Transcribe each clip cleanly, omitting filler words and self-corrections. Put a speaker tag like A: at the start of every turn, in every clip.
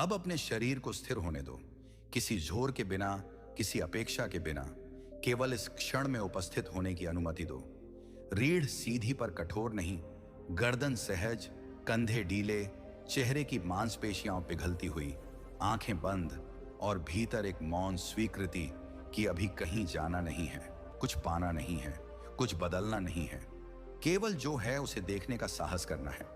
A: अब अपने शरीर को स्थिर होने दो, किसी जोर के बिना, किसी अपेक्षा के बिना, केवल इस क्षण में उपस्थित होने की अनुमति दो। रीढ़ सीधी पर कठोर नहीं, गर्दन सहज, कंधे डीले, चेहरे की मांसपेशियां पिघलती हुई, आंखें बंद और भीतर एक मौन स्वीकृति कि अभी कहीं जाना नहीं है, कुछ पाना नहीं है, कुछ बदलना नहीं है, केवल जो है उसे देखने का साहस करना है।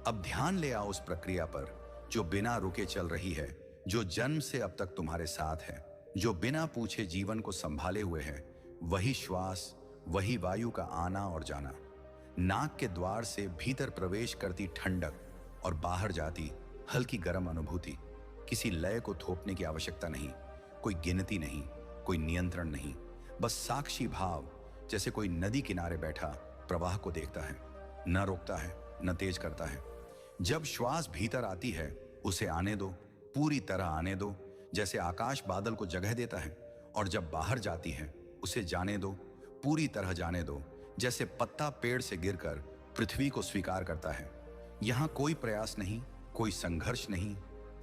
A: अब ध्यान ले आओ उस प्रक्रिया पर जो बिना रुके चल रही है, जो जन्म से अब तक तुम्हारे साथ है, जो बिना पूछे जीवन को संभाले हुए है। वही श्वास, वही वायु का आना और जाना, नाक के द्वार से भीतर प्रवेश करती ठंडक और बाहर जाती हल्की गर्म अनुभूति। किसी लय को थोपने की आवश्यकता नहीं, कोई गिनती नहीं, कोई नियंत्रण नहीं, बस साक्षी भाव, जैसे कोई नदी किनारे बैठा प्रवाह को देखता है, न रोकता है, न तेज करता है। जब श्वास भीतर आती है उसे आने दो, पूरी तरह आने दो, जैसे आकाश बादल को जगह देता है, और जब बाहर जाती है उसे जाने दो, पूरी तरह जाने दो, जैसे पत्ता पेड़ से गिरकर पृथ्वी को स्वीकार करता है। यहां कोई प्रयास नहीं, कोई संघर्ष नहीं,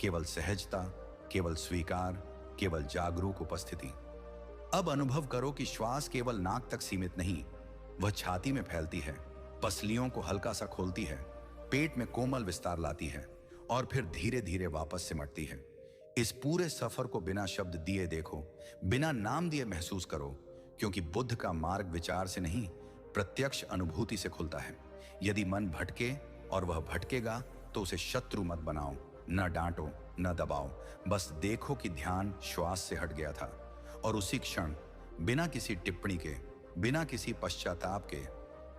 A: केवल सहजता, केवल स्वीकार, केवल जागरूक उपस्थिति। अब अनुभव करो कि श्वास केवल नाक तक सीमित नहीं, वह छाती में फैलती है, पसलियों को हल्का सा खोलती है, पेट में कोमल विस्तार लाती है और फिर धीरे धीरे वापस सिमटती है। इस पूरे सफर को बिना शब्द दिए देखो, बिना नाम दिए महसूस करो, क्योंकि बुद्ध का मार्ग विचार से नहीं, प्रत्यक्ष अनुभूति से खुलता है। यदि मन भटके और वह भटकेगा तो उसे शत्रु मत बनाओ, न डांटो, न दबाओ, बस देखो कि ध्यान श्वास से हट गया था और उसी क्षण बिना किसी टिप्पणी के, बिना किसी पश्चाताप के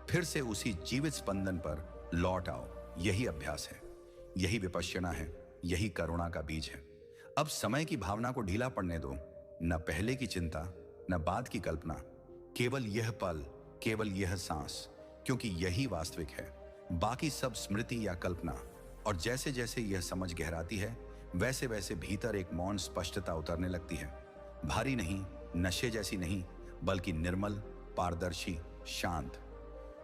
A: फिर से उसी जीवित स्पंदन पर लौट आओ। यही अभ्यास है, यही विपश्यना है, यही करुणा का बीज है। अब समय की भावना को ढीला पड़ने दो, न पहले की चिंता, न बाद की कल्पना, केवल यह पल, केवल यह सांस, क्योंकि यही वास्तविक है, बाकी सब स्मृति या कल्पना। और जैसे जैसे यह समझ गहराती है, वैसे वैसे भीतर एक मौन स्पष्टता उतरने लगती है। भारी नहीं, नशे जैसी नहीं, बल्कि निर्मल, पारदर्शी, शांत।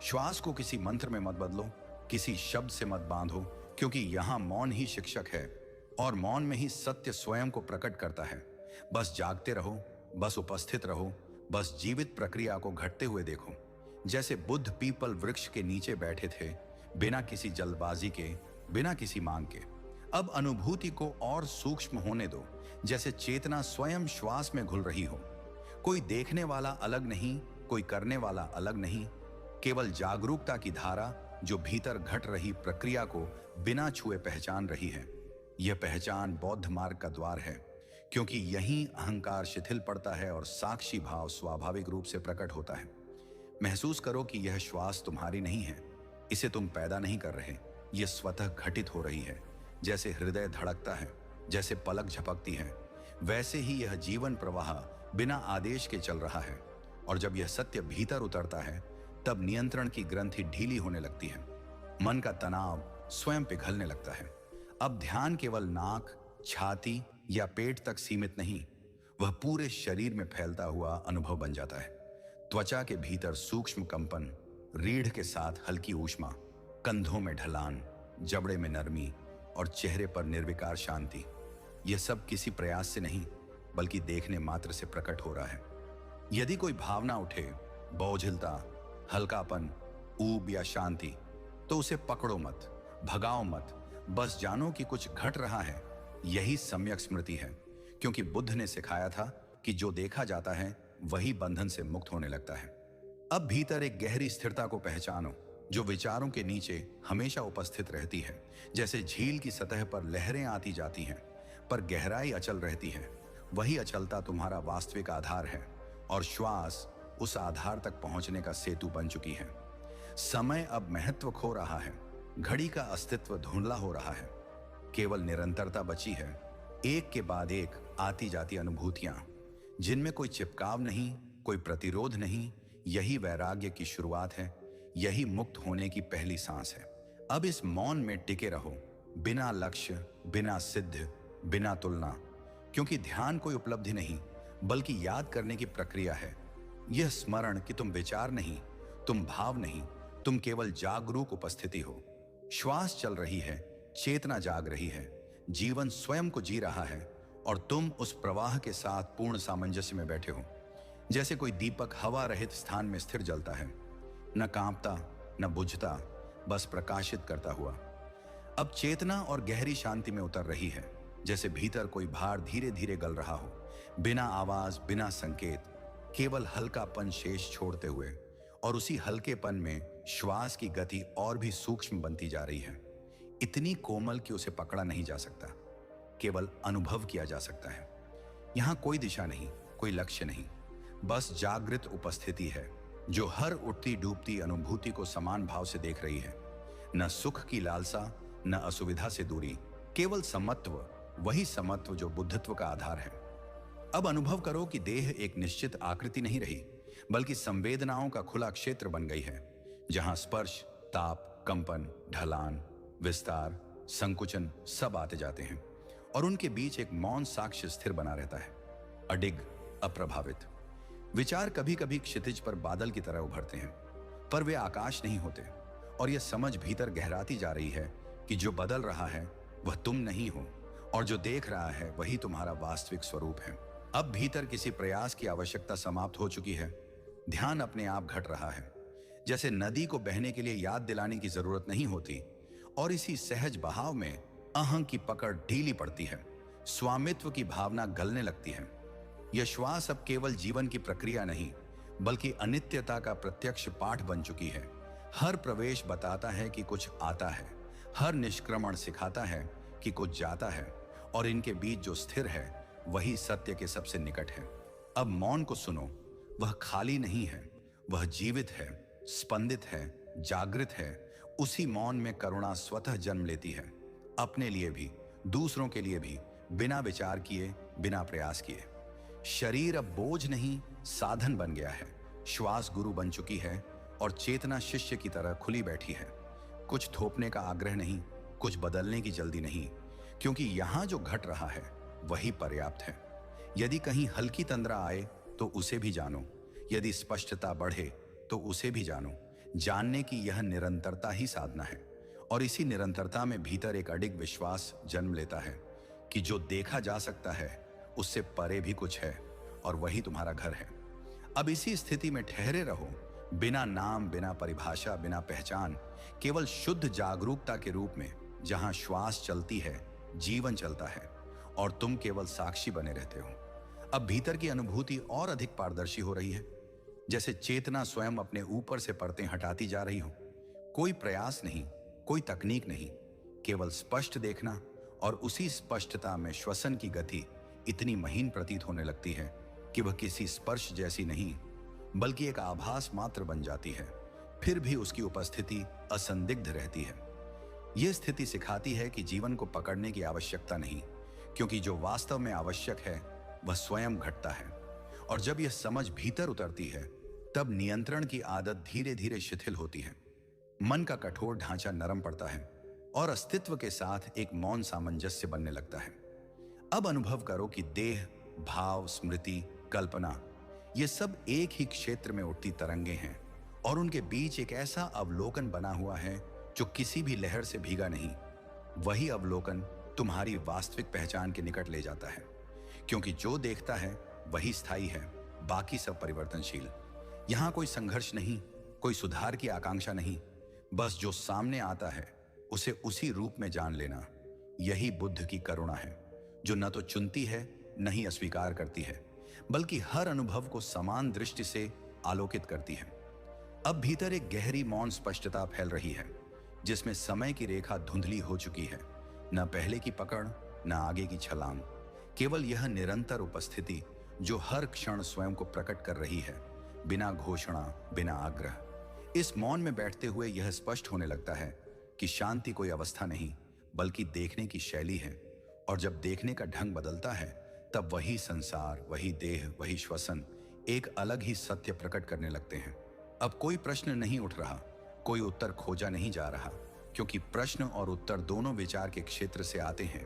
A: श्वास को किसी मंत्र में मत बदलो, किसी शब्द से मत बांधो, क्योंकि यहां मौन ही शिक्षक है और मौन में ही सत्य स्वयं को प्रकट करता है। बस जागते रहो, बस उपस्थित रहो, बस जीवित प्रक्रिया को घटते हुए देखो। जैसे बुद्ध पीपल वृक्ष के नीचे बैठे थे, बिना किसी जल्दबाजी के, बिना किसी मांग के। अब अनुभूति को और सूक्ष्म होने दो, जैसे चेतना स्वयं श्वास में घुल रही हो। कोई देखने वाला अलग नहीं, कोई करने वाला अलग नहीं, केवल जागरूकता की धारा जो भीतर घट रही प्रक्रिया को बिना छुए पहचान रही है। यह पहचान बौद्ध मार्ग का द्वार है, क्योंकि यहीं अहंकार शिथिल पड़ता है और साक्षी भाव स्वाभाविक रूप से प्रकट होता है। महसूस करो कि यह श्वास तुम्हारी नहीं है, इसे तुम पैदा नहीं कर रहे, यह स्वतः घटित हो रही है। जैसे हृदय धड़कता है, जैसे पलक झपकती है, वैसे ही यह जीवन प्रवाह बिना आदेश के चल रहा है। और जब यह सत्य भीतर उतरता है, तब नियंत्रण की ग्रंथि ढीली होने लगती है, मन का तनाव स्वयं पिघलने लगता है। अब ध्यान केवल नाक, छाती या पेट तक सीमित नहीं, वह पूरे शरीर में फैलता हुआ अनुभव बन जाता है। त्वचा के भीतर सूक्ष्म कंपन, रीढ़ के साथ हल्की ऊष्मा, कंधों में ढलान, जबड़े में नरमी और चेहरे पर निर्विकार शांति। यह सब किसी प्रयास से नहीं, बल्कि देखने मात्र से प्रकट हो रहा है। यदि कोई भावना उठे, बोझिलता, हल्कापन, ऊब या शांति, तो उसे पकड़ो मत, भगाओ मत, बस जानो कि कुछ घट रहा है। यही सम्यक स्मृति है, क्योंकि बुद्ध ने सिखाया था कि जो देखा जाता है वही बंधन से मुक्त होने लगता है। अब भीतर एक गहरी स्थिरता को पहचानो, जो विचारों के नीचे हमेशा उपस्थित रहती है। जैसे झील की सतह पर लहरें आती जाती हैं, पर गहराई अचल रहती है। वही अचलता तुम्हारा वास्तविक आधार है, और श्वास उस आधार तक पहुंचने का सेतु बन चुकी है। समय अब महत्व खो रहा है, घड़ी का अस्तित्व धुंधला हो रहा है, केवल निरंतरता बची है, एक के बाद एक आती जाती अनुभूतियां, जिनमें कोई चिपकाव नहीं, कोई प्रतिरोध नहीं। यही वैराग्य की शुरुआत है, यही मुक्त होने की पहली सांस है। अब इस मौन में टिके रहो, बिना लक्ष्य, बिना सिद्ध, बिना तुलना, क्योंकि ध्यान कोई उपलब्धि नहीं, बल्कि याद करने की प्रक्रिया है। यह स्मरण कि तुम विचार नहीं, तुम भाव नहीं, तुम केवल जागरूक उपस्थिति हो। श्वास चल रही है, चेतना जाग रही है, जीवन स्वयं को जी रहा है और तुम उस प्रवाह के साथ पूर्ण सामंजस्य में बैठे हो, जैसे कोई दीपक हवा रहित स्थान में स्थिर जलता है, न कांपता न बुझता, बस प्रकाशित करता हुआ। अब चेतना और गहरी शांति में उतर रही है, जैसे भीतर कोई भार धीरे धीरे गल रहा हो, बिना आवाज बिना संकेत, केवल हल्कापन शेष छोड़ते हुए। और उसी हल्केपन में श्वास की गति और भी सूक्ष्म बनती जा रही है, इतनी कोमल कि उसे पकड़ा नहीं जा सकता, केवल अनुभव किया जा सकता है। यहां कोई दिशा नहीं, कोई लक्ष्य नहीं, बस जागृत उपस्थिति है जो हर उठती डूबती अनुभूति को समान भाव से देख रही है। न सुख की लालसा न असुविधा से दूरी, केवल समत्व, वही समत्व जो बुद्धत्व का आधार है। अब अनुभव करो कि देह एक निश्चित आकृति नहीं रही, बल्कि संवेदनाओं का खुला क्षेत्र बन गई है, जहां स्पर्श, ताप, कंपन, ढलान, विस्तार, संकुचन सब आते जाते हैं और उनके बीच एक मौन साक्ष्य स्थिर बना रहता है, अडिग, अप्रभावित। विचार कभी कभी क्षितिज पर बादल की तरह उभरते हैं, पर वे आकाश नहीं होते, और यह समझ भीतर गहराती जा रही है कि जो बदल रहा है वह तुम नहीं हो, और जो देख रहा है वही तुम्हारा वास्तविक स्वरूप है। अब भीतर किसी प्रयास की आवश्यकता समाप्त हो चुकी है, ध्यान अपने आप घट रहा है, जैसे नदी को बहने के लिए याद दिलाने की जरूरत नहीं होती, और इसी सहज बहाव में अहं की पकड़ ढीली पड़ती है, स्वामित्व की भावना गलने लगती है। यह श्वास अब केवल जीवन की प्रक्रिया नहीं, बल्कि अनित्यता का प्रत्यक्ष पाठ बन चुकी है। हर प्रवेश बताता है कि कुछ आता है, हर निष्क्रमण सिखाता है कि कुछ जाता है, और इनके बीच जो स्थिर है वही सत्य के सबसे निकट है। अब मौन को सुनो, वह खाली नहीं है, वह जीवित है, स्पंदित है, जागृत है। उसी मौन में करुणा स्वतः जन्म लेती है, अपने लिए भी दूसरों के लिए भी, बिना विचार किए, बिना प्रयास किए। शरीर अब बोझ नहीं, साधन बन गया है, श्वास गुरु बन चुकी है, और चेतना शिष्य की तरह खुली बैठी है। कुछ थोपने का आग्रह नहीं, कुछ बदलने की जल्दी नहीं, क्योंकि यहां जो घट रहा है वही पर्याप्त है। यदि कहीं हल्की तंद्रा आए तो उसे भी जानो, यदि स्पष्टता बढ़े तो उसे भी जानो। जानने की यह निरंतरता ही साधना है, और इसी निरंतरता में भीतर एक अडिग विश्वास जन्म लेता है कि जो देखा जा सकता है उससे परे भी कुछ है, और वही तुम्हारा घर है। अब इसी स्थिति में ठहरे रहो, बिना नाम, बिना परिभाषा, बिना पहचान, केवल शुद्ध जागरूकता के रूप में, जहां श्वास चलती है, जीवन चलता है, और तुम केवल साक्षी बने रहते हो। अब भीतर की अनुभूति और अधिक पारदर्शी हो रही है, जैसे चेतना स्वयं अपने ऊपर से परतें हटाती जा रही हो। कोई प्रयास नहीं, कोई तकनीक नहीं, केवल स्पष्ट देखना, और उसी स्पष्टता में श्वसन की गति इतनी महीन प्रतीत होने लगती है कि वह किसी स्पर्श जैसी नहीं, बल्कि एक आभास मात्र बन जाती है। फिर भी उसकी उपस्थिति असंदिग्ध रहती है। यह स्थिति सिखाती है कि जीवन को पकड़ने की आवश्यकता नहीं, क्योंकि जो वास्तव में आवश्यक है वह स्वयं घटता है। और जब यह समझ भीतर उतरती है, तब नियंत्रण की आदत धीरे धीरे शिथिल होती है, मन का कठोर ढांचा नरम पड़ता है, और अस्तित्व के साथ एक मौन सामंजस्य बनने लगता है। अब अनुभव करो कि देह, भाव, स्मृति, कल्पना, ये सब एक ही क्षेत्र में उठती तरंगे हैं, और उनके बीच एक ऐसा अवलोकन बना हुआ है जो किसी भी लहर से भीगा नहीं। वही अवलोकन तुम्हारी वास्तविक पहचान के निकट ले जाता है, क्योंकि जो देखता है वही स्थायी है, बाकी सब परिवर्तनशील। यहां कोई संघर्ष नहीं, कोई सुधार की आकांक्षा नहीं, बस जो सामने आता है उसे उसी रूप में जान लेना। यही बुद्ध की करुणा है, जो न तो चुनती है न ही अस्वीकार करती है, बल्कि हर अनुभव को समान दृष्टि से आलोकित करती है। अब भीतर एक गहरी मौन स्पष्टता फैल रही है, जिसमें समय की रेखा धुंधली हो चुकी है, न पहले की पकड़ न आगे की छलांग, केवल यह निरंतर उपस्थिति जो हर क्षण स्वयं को प्रकट कर रही है, बिना घोषणा, बिना आग्रह। इस मौन में बैठते हुए यह स्पष्ट होने लगता है कि शांति कोई अवस्था नहीं, बल्कि देखने की शैली है, और जब देखने का ढंग बदलता है, तब वही संसार, वही देह, वही श्वसन एक अलग ही सत्य प्रकट करने लगते हैं। अब कोई प्रश्न नहीं उठ रहा, कोई उत्तर खोजा नहीं जा रहा, क्योंकि प्रश्न और उत्तर दोनों विचार के क्षेत्र से आते हैं,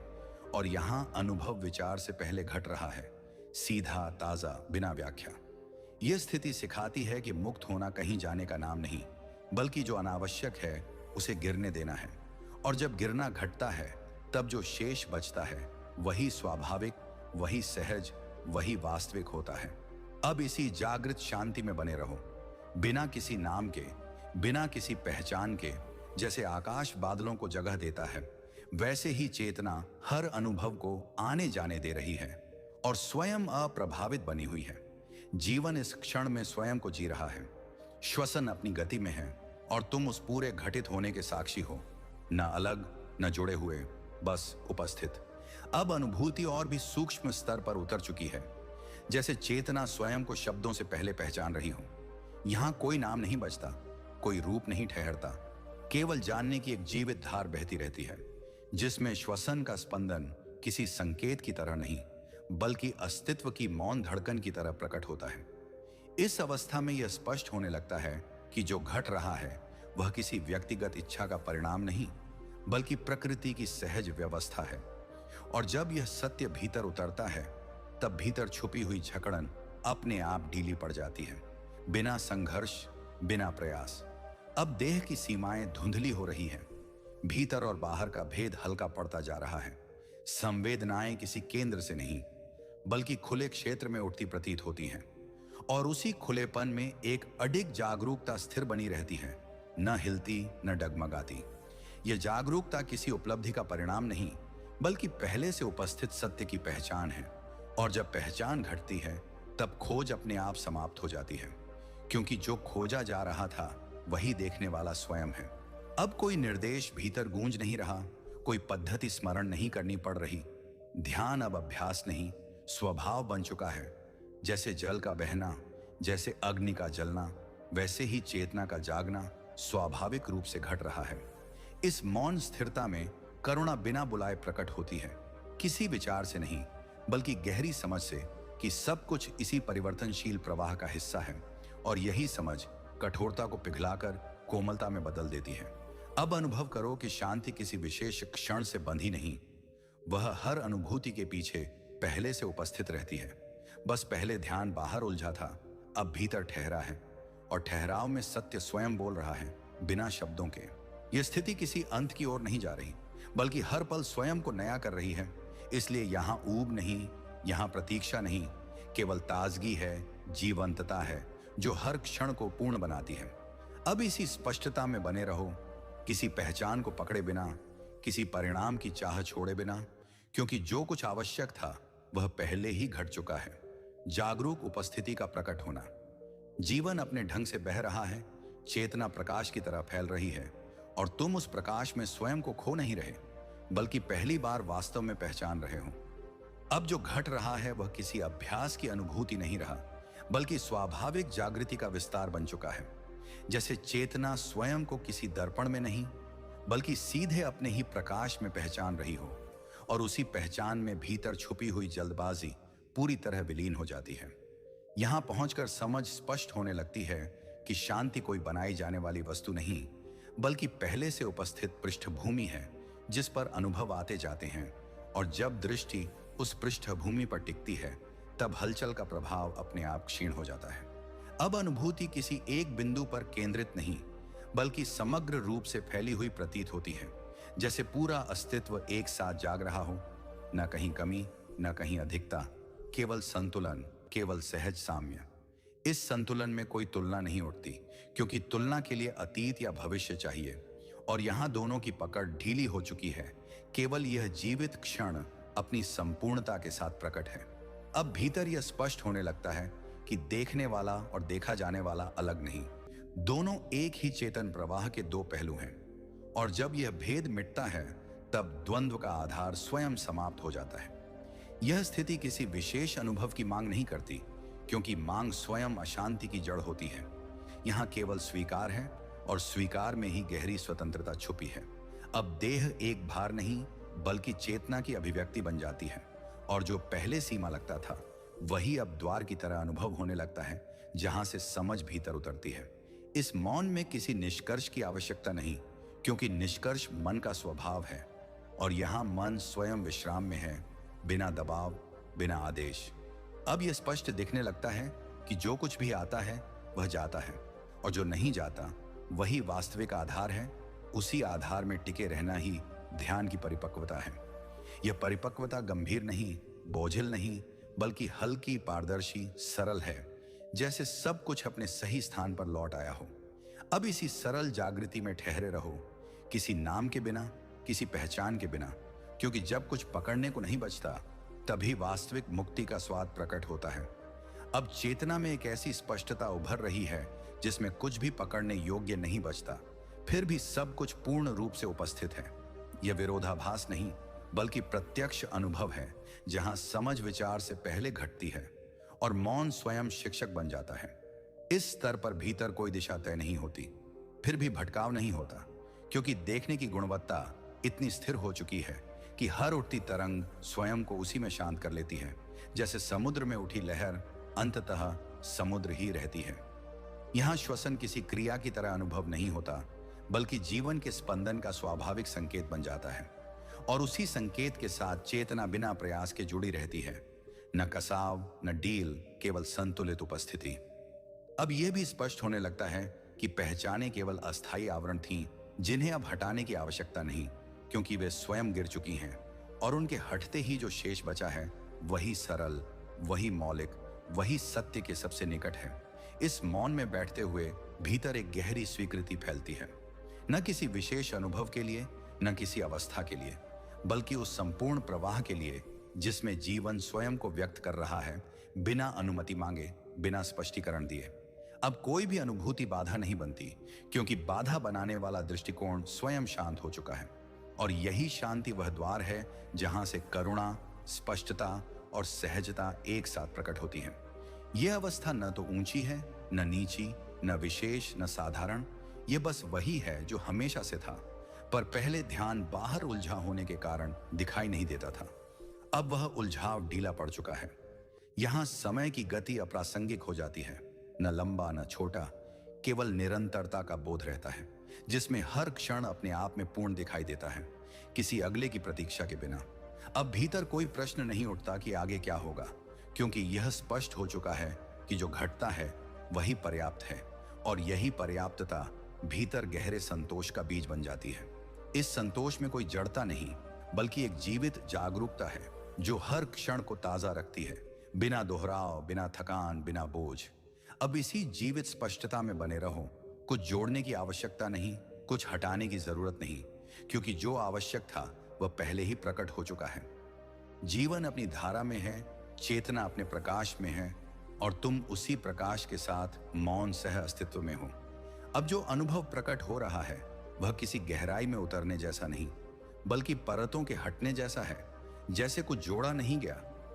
A: और यहां अनुभव विचार से पहले घट रहा है, सीधा, ताजा, बिना व्याख्या। यह स्थिति सिखाती है कि मुक्त होना कहीं जाने का नाम नहीं, बल्कि जो अनावश्यक है उसे गिरने देना है। और जब गिरना घटता है, तब जो शेष बचता है वही स्वाभाविक, वही सहज, वही वास्तविक होता है। अब इसी जागृत शांति में बने रहो, बिना किसी नाम के, बिना किसी पहचान के। जैसे आकाश बादलों को जगह देता है, वैसे ही चेतना हर अनुभव को आने जाने दे रही है और स्वयं अप्रभावित बनी हुई है। जीवन इस क्षण में स्वयं को जी रहा है, श्वसन अपनी गति में है और तुम उस पूरे घटित होने के साक्षी हो, न अलग न जुड़े हुए, बस उपस्थित। अब अनुभूति और भी सूक्ष्म स्तर पर उतर चुकी है, जैसे चेतना स्वयं को शब्दों से पहले पहचान रही हो। यहां कोई नाम नहीं बचता, कोई रूप नहीं ठहरता, केवल जानने की एक जीवित धार बहती रहती है, जिसमें श्वसन का स्पंदन किसी संकेत की तरह नहीं, बल्कि अस्तित्व की मौन धड़कन की तरह प्रकट होता है। इस अवस्था में यह स्पष्ट होने लगता है कि जो घट रहा है वह किसी व्यक्तिगत इच्छा का परिणाम नहीं, बल्कि प्रकृति की सहज व्यवस्था है। और जब यह सत्य भीतर उतरता है, तब भीतर छुपी हुई झकड़न अपने आप ढीली पड़ जाती है, बिना संघर्ष, बिना प्रयास। अब देह की सीमाएं धुंधली हो रही हैं, भीतर और बाहर का भेद हल्का पड़ता जा रहा है। संवेदनाएं किसी केंद्र से नहीं, बल्कि खुले क्षेत्र में उठती प्रतीत होती हैं, और उसी खुलेपन में एक अडिग जागरूकता स्थिर बनी रहती है, न हिलती न डगमगाती। यह जागरूकता किसी उपलब्धि का परिणाम नहीं, बल्कि पहले से उपस्थित सत्य की पहचान है। और जब पहचान घटती है, तब खोज अपने आप समाप्त हो जाती है, क्योंकि जो खोजा जा रहा था वही देखने वाला स्वयं है। अब कोई निर्देश भीतर गूंज नहीं रहा, कोई पद्धति स्मरण नहीं करनी पड़ रही। ध्यान अब अभ्यास नहीं, स्वभाव बन चुका है। जैसे जल का बहना, जैसे अग्नि का जलना, वैसे ही चेतना का जागना स्वाभाविक रूप से घट रहा है। इस मौन स्थिरता में करुणा बिना बुलाए प्रकट होती है, किसी विचार से नहीं, बल्कि गहरी समझ से कि सब कुछ इसी परिवर्तनशील प्रवाह का हिस्सा है, और यही समझ कठोरता को पिघलाकर कोमलता में बदल देती है। अब अनुभव करो कि शांति किसी विशेष क्षण से बंधी नहीं, वह हर अनुभूति के पीछे पहले से उपस्थित रहती है। बस पहले ध्यान बाहर उलझा था, अब भीतर ठहरा है, और ठहराव में सत्य स्वयं बोल रहा है, बिना शब्दों के। यह स्थिति किसी अंत की ओर नहीं जा रही, बल्कि हर पल स्वयं को नया कर रही है। इसलिए यहां ऊब नहीं, यहां प्रतीक्षा नहीं, केवल ताजगी है, जीवंतता है, जो हर क्षण को पूर्ण बनाती है। अब इसी स्पष्टता में बने रहो, किसी पहचान को पकड़े बिना, किसी परिणाम की चाह छोड़े बिना, क्योंकि जो कुछ आवश्यक था वह पहले ही घट चुका है। जागरूक उपस्थिति का प्रकट होना। जीवन अपने ढंग से बह रहा है, चेतना प्रकाश की तरह फैल रही है, और तुम उस प्रकाश में स्वयं को खो नहीं रहे, बल्कि पहली बार वास्तव में पहचान रहे हो। अब जो घट रहा है वह किसी अभ्यास की अनुभूति नहीं रहा, बल्कि स्वाभाविक जागृति का विस्तार बन चुका है। जैसे चेतना स्वयं को किसी दर्पण में नहीं, बल्कि सीधे अपने ही प्रकाश में पहचान रही हो, और उसी पहचान में भीतर छुपी हुई जल्दबाजी पूरी तरह विलीन हो जाती है। यहां पहुंचकर समझ स्पष्ट होने लगती है कि शांति कोई बनाई जाने वाली वस्तु नहीं, बल्कि पहले से उपस्थित पृष्ठभूमि है, जिस पर अनुभव आते जाते हैं, और जब दृष्टि उस पृष्ठभूमि पर टिकती है, तब हलचल का प्रभाव अपने आप क्षीण हो जाता है। अब अनुभूति किसी एक बिंदु पर केंद्रित नहीं, बल्कि समग्र रूप से फैली हुई प्रतीत होती है, जैसे पूरा अस्तित्व एक साथ जाग रहा हो, न कहीं कमी, न कहीं अधिकता, केवल संतुलन, केवल सहज साम्य। इस संतुलन में कोई तुलना नहीं उठती, क्योंकि तुलना के लिए अतीत या भविष्य चाहिए, और यहां दोनों की पकड़ ढीली हो चुकी है। केवल यह जीवित क्षण अपनी संपूर्णता के साथ प्रकट है। अब भीतर यह स्पष्ट होने लगता है कि देखने वाला और देखा जाने वाला अलग नहीं, दोनों एक ही चेतन प्रवाह के दो पहलू हैं। और जब यह भेद मिटता है, तब द्वंद्व का आधार स्वयं समाप्त हो जाता है। यह स्थिति किसी विशेष अनुभव की मांग नहीं करती, क्योंकि मांग स्वयं अशांति की जड़ होती है। यहां केवल स्वीकार है, और स्वीकार में ही गहरी स्वतंत्रता छुपी है। अब देह एक भार नहीं, बल्कि चेतना की अभिव्यक्ति बन जाती है, और जो पहले सीमा लगता था वही अब द्वार की तरह अनुभव होने लगता है, जहां से समझ भीतर उतरती है। इस मौन में किसी निष्कर्ष की आवश्यकता नहीं, क्योंकि निष्कर्ष मन का स्वभाव है, और यहां मन स्वयं विश्राम में है, बिना दबाव, बिना आदेश। अब यह स्पष्ट दिखने लगता है कि जो कुछ भी आता है वह जाता है, और जो नहीं जाता वही वास्तविक आधार है। उसी आधार में टिके रहना ही ध्यान की परिपक्वता है। यह परिपक्वता गंभीर नहीं, बोझिल नहीं, बल्कि हल्की, पारदर्शी, सरल है, जैसे सब कुछ अपने सही स्थान पर लौट आया हो। अब इसी सरल जागृति में ठहरे रहो, किसी नाम के बिना, किसी पहचान के बिना, क्योंकि जब कुछ पकड़ने को नहीं बचता, तभी वास्तविक मुक्ति का स्वाद प्रकट होता है। अब चेतना में एक ऐसी स्पष्टता उभर रही है जिसमें कुछ भी पकड़ने योग्य नहीं बचता, फिर भी सब कुछ पूर्ण रूप से उपस्थित है। यह विरोधाभास नहीं, बल्कि प्रत्यक्ष अनुभव है, जहां समझ विचार से पहले घटती है और मौन स्वयं शिक्षक बन जाता है। इस स्तर पर भीतर कोई दिशा तय नहीं होती, फिर भी भटकाव नहीं होता, क्योंकि देखने की गुणवत्ता इतनी स्थिर हो चुकी है कि हर उठती तरंग स्वयं को उसी में शांत कर लेती है, जैसे समुद्र में उठी लहर अंततः समुद्र ही रहती है। यहां श्वसन किसी क्रिया की तरह अनुभव नहीं होता, बल्कि जीवन के स्पंदन का स्वाभाविक संकेत बन जाता है, और उसी संकेत के साथ चेतना बिना प्रयास के जुड़ी रहती है। न कसाव, न डील, केवल संतुलित उपस्थिति। अब यह भी स्पष्ट होने लगता है कि पहचाने केवल अस्थायी आवरण थीं, जिन्हें अब हटाने की आवश्यकता नहीं, क्योंकि वे स्वयं गिर चुकी हैं, और उनके हटते ही जो शेष बचा है वही सरल, वही मौलिक, वही सत्य के सबसे निकट है। इस मौन में बैठते हुए भीतर एक गहरी स्वीकृति फैलती है, न किसी विशेष अनुभव के लिए, न किसी अवस्था के लिए, बल्कि उस संपूर्ण प्रवाह के लिए जिसमें जीवन स्वयं को व्यक्त कर रहा है, बिना अनुमति मांगे, बिना स्पष्टीकरण दिए। अब कोई भी अनुभूति बाधा नहीं बनती, क्योंकि बाधा बनाने वाला दृष्टिकोण स्वयं शांत हो चुका है, और यही शांति वह द्वार है जहां से करुणा, स्पष्टता और सहजता एक साथ प्रकट होती हैं। यह अवस्था न तो ऊंची है, न नीची, न विशेष, न साधारण। यह बस वही है जो हमेशा से था, पर पहले ध्यान बाहर उलझा होने के कारण दिखाई नहीं देता था। अब वह उलझाव ढीला पड़ चुका है। यहां समय की गति अप्रासंगिक हो जाती है, न लंबा न छोटा, केवल निरंतरता का बोध रहता है, जिसमें हर क्षण अपने आप में पूर्ण दिखाई देता है, किसी अगले की प्रतीक्षा के बिना। अब भीतर कोई प्रश्न नहीं उठता कि आगे क्या होगा, क्योंकि यह स्पष्ट हो चुका है कि जो घटता है वही पर्याप्त है, और यही पर्याप्तता भीतर गहरे संतोष का बीज बन जाती है। इस संतोष में कोई जड़ता नहीं, बल्कि एक जीवित जागरूकता है जो हर क्षण को ताजा रखती है, बिना दोहराव, बिना थकान, बिना बोझ। अब इसी जीवित स्पष्टता में बने रहो। कुछ जोड़ने की आवश्यकता नहीं, कुछ हटाने की जरूरत नहीं, क्योंकि जो आवश्यक था वह पहले ही प्रकट हो चुका है। जीवन अपनी धारा में है, चेतना अपने प्रकाश में है, और तुम उसी प्रकाश के साथ मौन सह अस्तित्व में हो। अब जो अनुभव प्रकट हो रहा है वह किसी गहराई में उतरने जैसा नहीं, बल्कि परतों के हटने जैसा है, जैसे कुछ जोड़ा नहीं गया,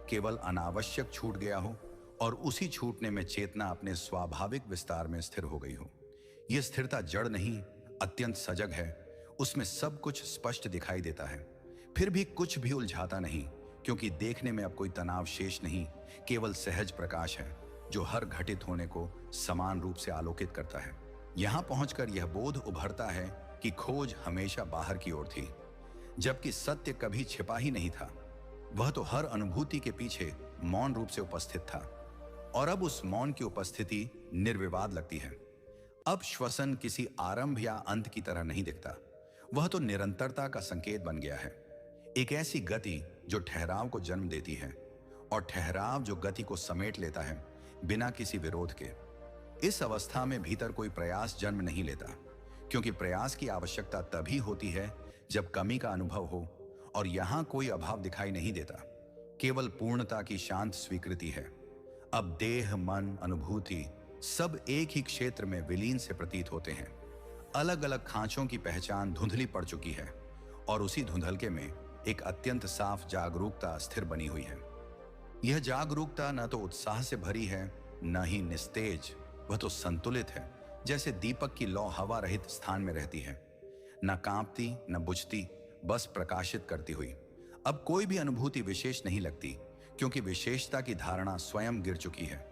A: केवल अनावश्यक छूट गया हो, और उसी छूटने में चेतना अपने स्वाभाविक विस्तार में स्थिर हो गई हो। यह स्थिरता जड़ नहीं, अत्यंत सजग है। उसमें सब कुछ स्पष्ट दिखाई देता है, फिर भी कुछ भी उलझाता नहीं, क्योंकि देखने में अब कोई तनाव शेष नहीं, केवल सहज प्रकाश है जो हर घटित होने को समान रूप से आलोकित करता है। यहां पहुंचकर यह बोध उभरता है कि खोज हमेशा बाहर की ओर थी, जबकि सत्य कभी छिपा ही नहीं था। वह तो हर अनुभूति के पीछे मौन रूप से उपस्थित था, और अब उस मौन की उपस्थिति निर्विवाद लगती है। अब श्वसन किसी आरंभ या अंत की तरह नहीं दिखता, वह तो निरंतरता का संकेत बन गया है। एक ऐसी गति जो ठहराव को जन्म देती है, और ठहराव जो गति को समेट लेता है बिना किसी विरोध के। इस अवस्था में भीतर कोई प्रयास जन्म नहीं लेता, क्योंकि प्रयास की आवश्यकता तभी होती है जब कमी का अनुभव हो, और यहां कोई अभाव दिखाई नहीं देता, केवल पूर्णता की शांत स्वीकृति है। अब देह, मन, अनुभूति सब एक ही क्षेत्र में विलीन से प्रतीत होते हैं। अलग अलग खांचों की पहचान धुंधली पड़ चुकी है, और उसी धुंधलके में एक अत्यंत साफ जागरूकता स्थिर बनी हुई है। यह जागरूकता न तो उत्साह से भरी है, न ही निस्तेज, वह तो संतुलित है, जैसे दीपक की लौ हवा रहित स्थान में रहती है, न कांपती न बुझती, बस प्रकाशित करती हुई। अब कोई भी अनुभूति विशेष नहीं लगती, क्योंकि विशेषता की धारणा स्वयं गिर चुकी है।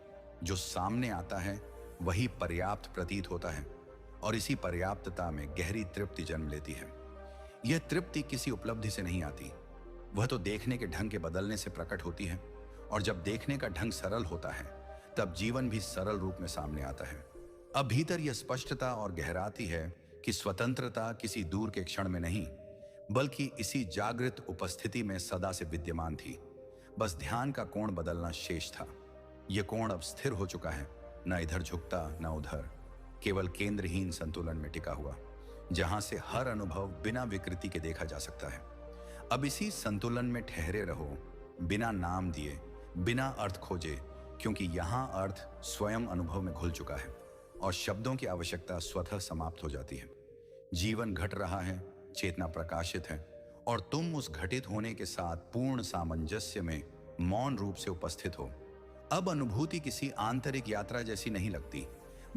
A: जो सामने आता है वही पर्याप्त प्रतीत होता है, और इसी पर्याप्तता में गहरी तृप्ति जन्म लेती है। यह तृप्ति किसी उपलब्धि से नहीं आती, वह तो देखने के ढंग के बदलने से प्रकट होती है, और जब देखने का ढंग सरल होता है तब जीवन भी सरल रूप में सामने आता है। अब भीतर यह स्पष्टता और गहराती है कि स्वतंत्रता किसी दूर के क्षण में नहीं, बल्कि इसी जागृत उपस्थिति में सदा से विद्यमान थी। बस ध्यान का कोण बदलना शेष था। यह कोण अब स्थिर हो चुका है, न इधर झुकता न उधर, केवल केंद्रहीन संतुलन में टिका हुआ, जहां से हर अनुभव बिना विकृति के देखा जा सकता है। अब इसी संतुलन में ठहरे रहो, बिना नाम दिए, बिना अर्थ खोजे, क्योंकि यहां अर्थ स्वयं अनुभव में घुल चुका है और शब्दों की आवश्यकता स्वतः समाप्त हो जाती है। जीवन घट रहा है, चेतना प्रकाशित है, और तुम उस घटित होने के साथ पूर्ण सामंजस्य में मौन रूप से उपस्थित हो। अब अनुभूति किसी आंतरिक यात्रा जैसी नहीं लगती,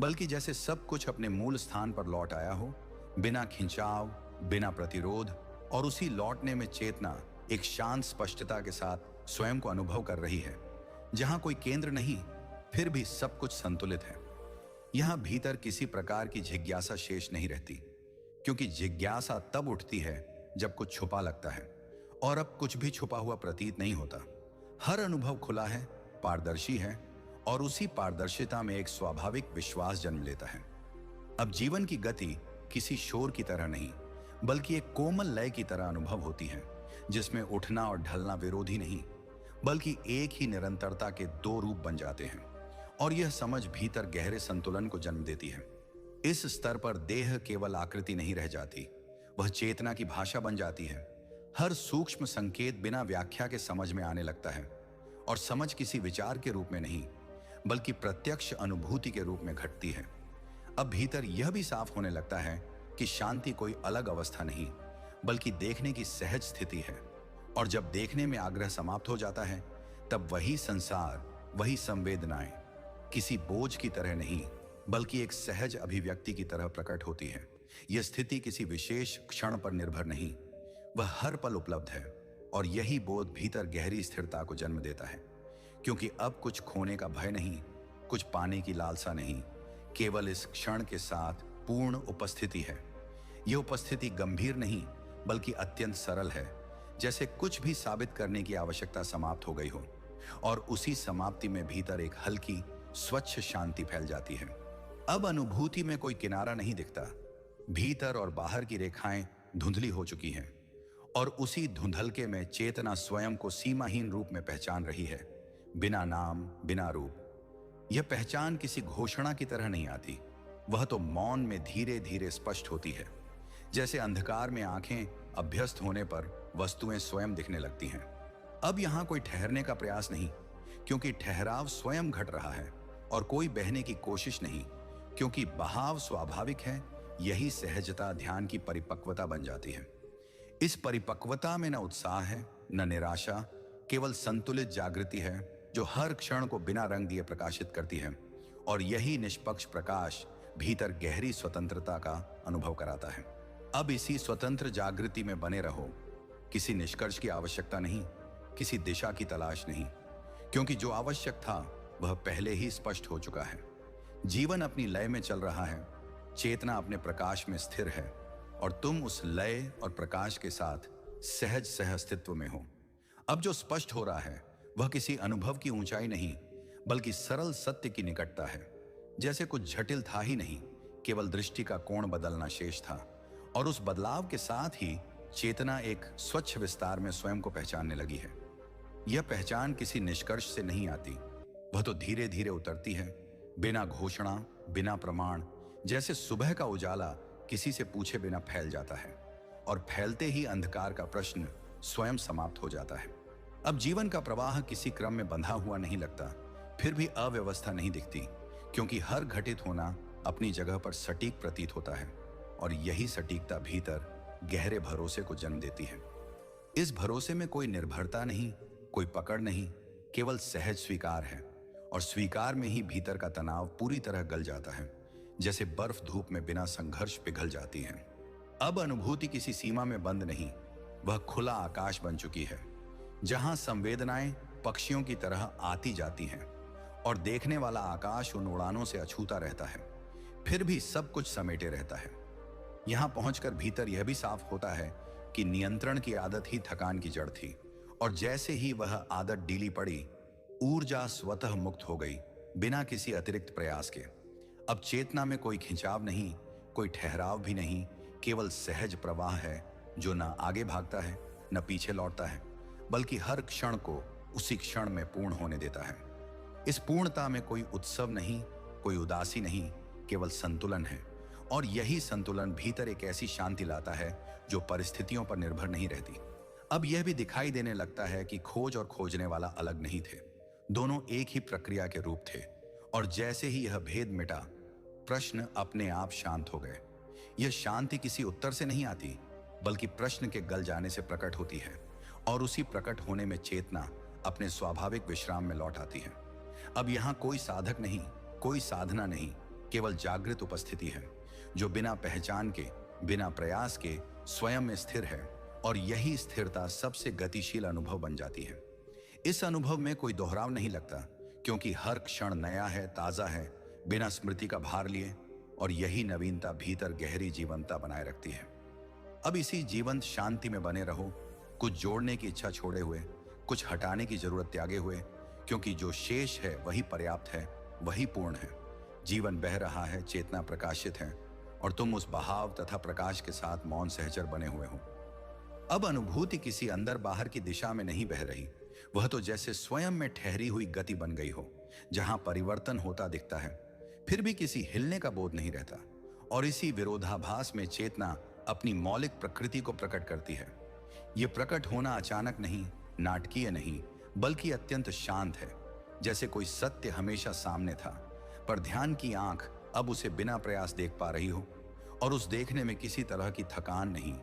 A: बल्कि जैसे सब कुछ अपने मूल स्थान पर लौट आया हो, बिना खिंचाव, बिना प्रतिरोध, और उसी लौटने में चेतना एक शांत स्पष्टता के साथ स्वयं को अनुभव कर रही है। जहां कोई केंद्र नहीं, फिर भी सब कुछ संतुलित है। यहां भीतर किसी प्रकार की जिज्ञासा शेष नहीं रहती, क्योंकि जिज्ञासा तब उठती है जब कुछ छुपा लगता है, और अब कुछ भी छुपा हुआ प्रतीत नहीं होता। हर अनुभव खुला है, पारदर्शी है, और उसी पारदर्शिता में एक स्वाभाविक विश्वास जन्म लेता है। अब जीवन की गति किसी शोर की तरह नहीं, बल्कि एक कोमल लय की तरह अनुभव होती है, जिसमें उठना और ढलना विरोधी नहीं, बल्कि एक ही निरंतरता के दो रूप बन जाते हैं। और यह समझ भीतर गहरे संतुलन को जन्म देती है। इस स्तर पर देह केवल आकृति नहीं रह जाती, वह चेतना की भाषा बन जाती है। हर सूक्ष्म संकेत बिना व्याख्या के समझ में आने लगता है, और समझ किसी विचार के रूप में नहीं, बल्कि प्रत्यक्ष अनुभूति के रूप में घटती है। अब भीतर यह भी साफ होने लगता है कि शांति कोई अलग अवस्था नहीं, बल्कि देखने की सहज स्थिति है। और जब देखने में आग्रह समाप्त हो जाता है, तब वही संसार, वही संवेदनाएं किसी बोझ की तरह नहीं, बल्कि एक सहज अभिव्यक्ति की तरह प्रकट होती है। यह स्थिति किसी विशेष क्षण पर निर्भर नहीं, वह हर पल उपलब्ध है, और यही बोध भीतर गहरी स्थिरता को जन्म देता है। क्योंकि अब कुछ खोने का भय नहीं, कुछ पाने की लालसा नहीं, केवल इस क्षण के साथ पूर्ण उपस्थिति है। यह उपस्थिति गंभीर नहीं, बल्कि अत्यंत सरल है, जैसे कुछ भी साबित करने की आवश्यकता समाप्त हो गई हो, और उसी समाप्ति में भीतर एक हल्की स्वच्छ शांति फैल जाती है। अब अनुभूति में कोई किनारा नहीं दिखता, भीतर और बाहर की रेखाएं धुंधली हो चुकी हैं, और उसी धुंधलके में चेतना स्वयं को सीमाहीन रूप में पहचान रही है, बिना नाम, बिना रूप। यह पहचान किसी घोषणा की तरह नहीं आती, वह तो मौन में धीरे धीरे स्पष्ट होती है। जैसे अंधकार में आंखें अभ्यस्त होने पर वस्तुएं स्वयं दिखने लगती हैं। अब यहां कोई ठहरने का प्रयास नहीं, क्योंकि ठहराव स्वयं घट रहा है, और कोई बहने की कोशिश नहीं, क्योंकि बहाव स्वाभाविक है। यही सहजता ध्यान की परिपक्वता बन जाती है। इस परिपक्वता में न उत्साह है, न निराशा, केवल संतुलित जागृति है, जो हर क्षण को बिना रंग दिए प्रकाशित करती है। और यही निष्पक्ष प्रकाश भीतर गहरी स्वतंत्रता का अनुभव कराता है। अब इसी स्वतंत्र जागृति में बने रहो। किसी निष्कर्ष की आवश्यकता नहीं, किसी दिशा की तलाश नहीं, क्योंकि जो आवश्यक था वह पहले ही स्पष्ट हो चुका है। जीवन अपनी लय में चल रहा है, चेतना अपने प्रकाश में स्थिर है, और तुम उस लय और प्रकाश के साथ सहज सह अस्तित्व में हो। अब जो स्पष्ट हो रहा है वह किसी अनुभव की ऊंचाई नहीं, बल्कि सरल सत्य की निकटता है। जैसे कुछ जटिल था ही नहीं, केवल दृष्टि का कोण बदलना शेष था, और उस बदलाव के साथ ही चेतना एक स्वच्छ विस्तार में स्वयं को पहचानने लगी है। यह पहचान किसी निष्कर्ष से नहीं आती, वह तो धीरे धीरे उतरती है, बिना घोषणा, बिना प्रमाण, जैसे सुबह का उजाला किसी से पूछे बिना फैल जाता है, और फैलते ही अंधकार का प्रश्न स्वयं समाप्त हो जाता है। अब जीवन का प्रवाह किसी क्रम में बंधा हुआ नहीं लगता, फिर भी अव्यवस्था नहीं दिखती, क्योंकि हर घटित होना अपनी जगह पर सटीक प्रतीत होता है, और यही सटीकता भीतर गहरे भरोसे को जन्म देती है। इस भरोसे में कोई निर्भरता नहीं, कोई पकड़ नहीं, केवल सहज स्वीकार है, और स्वीकार में ही भीतर का तनाव पूरी तरह गल जाता है, जैसे बर्फ धूप में बिना संघर्ष पिघल जाती है। अब अनुभूति किसी सीमा में बंद नहीं, वह खुला आकाश बन चुकी है, जहां संवेदनाएं पक्षियों की तरह आती जाती हैं, और देखने वाला आकाश उन उड़ानों से अछूता रहता है, फिर भी सब कुछ समेटे रहता है। यहां पहुंचकर भीतर यह भी साफ होता है कि नियंत्रण की आदत ही थकान की जड़ थी, और जैसे ही वह आदत ढीली पड़ी, ऊर्जा स्वतः मुक्त हो गई, बिना किसी अतिरिक्त प्रयास के। अब चेतना में कोई खिंचाव नहीं, कोई ठहराव भी नहीं, केवल सहज प्रवाह है, जो न आगे भागता है न पीछे लौटता है, बल्कि हर क्षण को उसी क्षण में पूर्ण होने देता है। इस पूर्णता में कोई उत्सव नहीं, कोई उदासी नहीं, केवल संतुलन है। और यही संतुलन भीतर एक ऐसी शांति लाता है जो परिस्थितियों पर निर्भर नहीं रहती। अब यह भी दिखाई देने लगता है कि खोज और खोजने वाला अलग नहीं थे, दोनों एक ही प्रक्रिया के रूप थे। और जैसे ही यह भेद मिटा, प्रश्न अपने आप शांत हो गए। यह शांति किसी उत्तर से नहीं आती, बल्कि प्रश्न के गल जाने से प्रकट होती है, और उसी प्रकट होने में चेतना अपने स्वाभाविक विश्राम में लौट आती है। अब यहाँ कोई साधक नहीं, कोई साधना नहीं, केवल जागृत उपस्थिति है जो बिना पहचान के, बिना प्रयास के स्वयं में स्थिर है। और यही स्थिरता सबसे गतिशील अनुभव बन जाती है। इस अनुभव में कोई दोहराव नहीं लगता, क्योंकि हर क्षण नया है, ताजा है, बिना स्मृति का भार लिए। और यही नवीनता भीतर गहरी जीवंतता बनाए रखती है। अब इसी जीवंत शांति में बने रहो, कुछ जोड़ने की इच्छा छोड़े हुए, कुछ हटाने की जरूरत त्यागे हुए, क्योंकि जो शेष है वही पर्याप्त है, वही पूर्ण है। जीवन बह रहा है, चेतना प्रकाशित है, और तुम उस बहाव तथा प्रकाश के साथ मौन सहचर बने हुए हो। अब अनुभूति किसी अंदर बाहर की दिशा में नहीं बह रही, वह तो जैसे स्वयं में ठहरी हुई गति बन गई हो, जहां परिवर्तन होता दिखता है, फिर भी किसी हिलने का बोध नहीं रहता। और इसी विरोधाभास में चेतना अपनी मौलिक प्रकृति को प्रकट करती है। यह प्रकट होना अचानक नहीं, नाटकीय नहीं, बल्कि अत्यंत शांत है, जैसे कोई सत्य हमेशा सामने था, पर ध्यान की आंख अब उसे बिना प्रयास देख पा रही हो। और उस देखने में किसी तरह की थकान नहीं,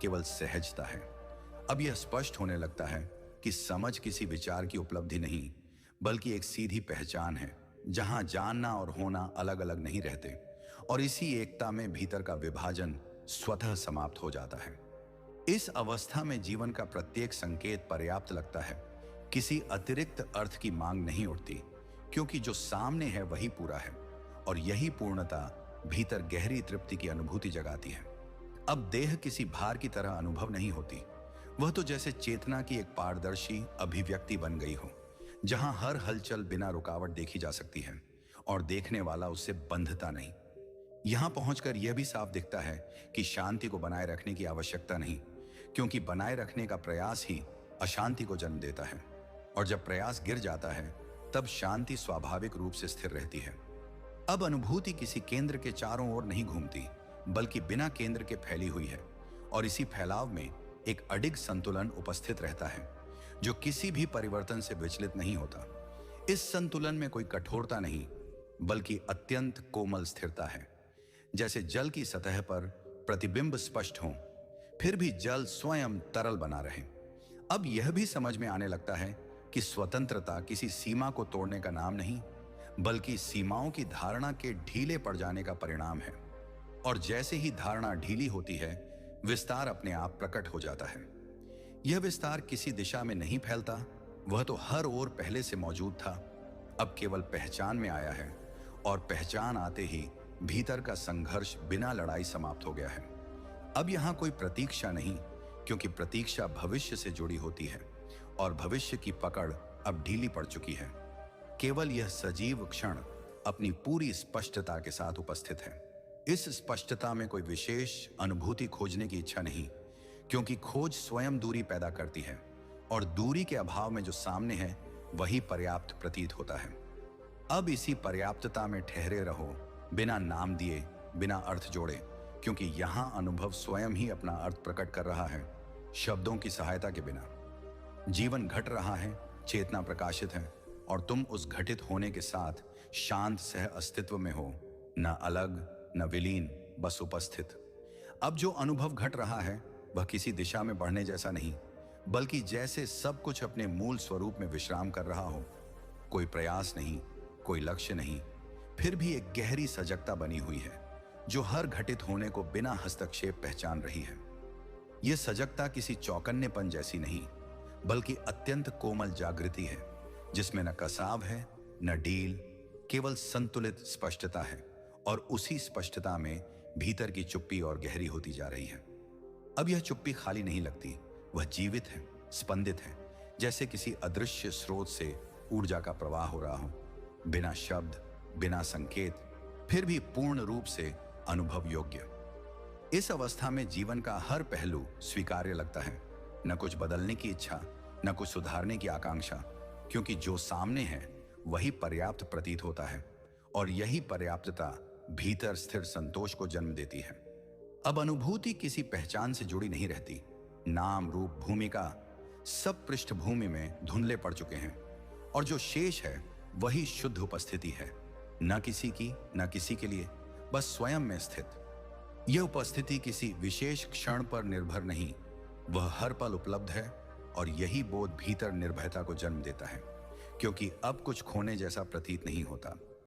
A: केवल सहजता है। अब यह स्पष्ट होने लगता है कि समझ किसी विचार की उपलब्धि नहीं, बल्कि एक सीधी पहचान है, जहां जानना और होना अलग अलग नहीं रहते। और इसी एकता में भीतर का विभाजन स्वतः समाप्त हो जाता है। इस अवस्था में जीवन का प्रत्येक संकेत पर्याप्त लगता है, किसी अतिरिक्त अर्थ की मांग नहीं उठती, क्योंकि जो सामने है वही पूरा है। और यही पूर्णता भीतर गहरी तृप्ति की अनुभूति जगाती है। अब देह किसी भार की तरह अनुभव नहीं होती, वह तो जैसे चेतना की एक पारदर्शी अभिव्यक्ति बन गई हो, जहां हर हलचल बिना रुकावट देखी जा सकती है, और देखने वाला उससे बंधता नहीं। यहां पहुंचकर यह भी साफ दिखता है कि शांति को बनाए रखने की आवश्यकता नहीं, क्योंकि बनाए रखने का प्रयास ही अशांति को जन्म देता है। और जब प्रयास गिर जाता है, तब शांति स्वाभाविक रूप से स्थिर रहती है। अब अनुभूति किसी केंद्र के चारों ओर नहीं घूमती, बल्कि बिना केंद्र के फैली हुई है। और इसी फैलाव में एक अडिग संतुलन उपस्थित रहता है, जो किसी भी परिवर्तन से विचलित नहीं होता। इस संतुलन में कोई कठोरता नहीं, बल्कि अत्यंत कोमल स्थिरता है। जैसे जल की सतह पर प्रतिबिंब स्पष्ट हो, फिर भी जल स्वयं तरल बना रहे। अब यह भी समझ में आने लगता है कि स्वतंत्रता किसी सीमा को तोड़ने का नाम नहीं, बल्कि सीमाओं की धारणा के ढीले पड़ जाने का परिणाम है। और जैसे ही धारणा ढीली होती है, विस्तार अपने आप प्रकट हो जाता है। यह विस्तार किसी दिशा में नहीं फैलता, वह तो हर ओर पहले से मौजूद था, अब केवल पहचान में आया है। और पहचान आते ही भीतर का संघर्ष बिना लड़ाई समाप्त हो गया है। अब यहां कोई प्रतीक्षा नहीं, क्योंकि प्रतीक्षा भविष्य से जुड़ी होती है, और भविष्य की पकड़ अब ढीली पड़ चुकी है। केवल यह सजीव क्षण अपनी पूरी स्पष्टता के साथ उपस्थित है। इस स्पष्टता में कोई विशेष अनुभूति खोजने की इच्छा नहीं, क्योंकि खोज स्वयं दूरी पैदा करती है, और दूरी के अभाव में जो सामने है वही पर्याप्त प्रतीत होता है। अब इसी पर्याप्तता में ठहरे रहो, बिना नाम दिए, बिना अर्थ जोड़े, क्योंकि यहां अनुभव स्वयं ही अपना अर्थ प्रकट कर रहा है, शब्दों की सहायता के बिना। जीवन घट रहा है, चेतना प्रकाशित है, और तुम उस घटित होने के साथ शांत सह अस्तित्व में हो, न अलग न विलीन, बस उपस्थित। अब जो अनुभव घट रहा है वह किसी दिशा में बढ़ने जैसा नहीं, बल्कि जैसे सब कुछ अपने मूल स्वरूप में विश्राम कर रहा हो। कोई प्रयास नहीं, कोई लक्ष्य नहीं, फिर भी एक गहरी सजगता बनी हुई है, जो हर घटित होने को बिना हस्तक्षेप पहचान रही है। यह सजगता किसी चौकन्नेपन जैसी नहीं, बल्कि अत्यंत कोमल जागृति है, जिसमें न कसाव है न ढील, केवल संतुलित स्पष्टता है। और उसी स्पष्टता में भीतर की चुप्पी और गहरी होती जा रही है। अब यह चुप्पी खाली नहीं लगती, वह जीवित है, स्पंदित है, जैसे किसी अदृश्य स्रोत से ऊर्जा का प्रवाह हो रहा हो, बिना शब्द, बिना संकेत, फिर भी पूर्ण रूप से अनुभव योग्य। इस अवस्था में जीवन का हर पहलू स्वीकार्य लगता है, न कुछ बदलने की इच्छा, न कुछ सुधारने की आकांक्षा, क्योंकि जो सामने है वही पर्याप्त प्रतीत होता है और यही पर्याप्तता भीतर स्थिर संतोष को जन्म देती है। अब अनुभूति किसी पहचान से जुड़ी नहीं रहती। नाम, रूप, भूमिका सब पृष्ठभूमि में धुंधले पड़ चुके हैं और जो शेष है वही शुद्ध उपस्थिति है, न किसी की न किसी के लिए, बस स्वयं में स्थित। यह उपस्थिति किसी विशेष क्षण पर निर्भर नहीं, वह हर पल उपलब्ध है और यही बोध भीतर निर्भयता को जन्म देता है, क्योंकि अब कुछ खोने जैसा प्रतीत नहीं होता।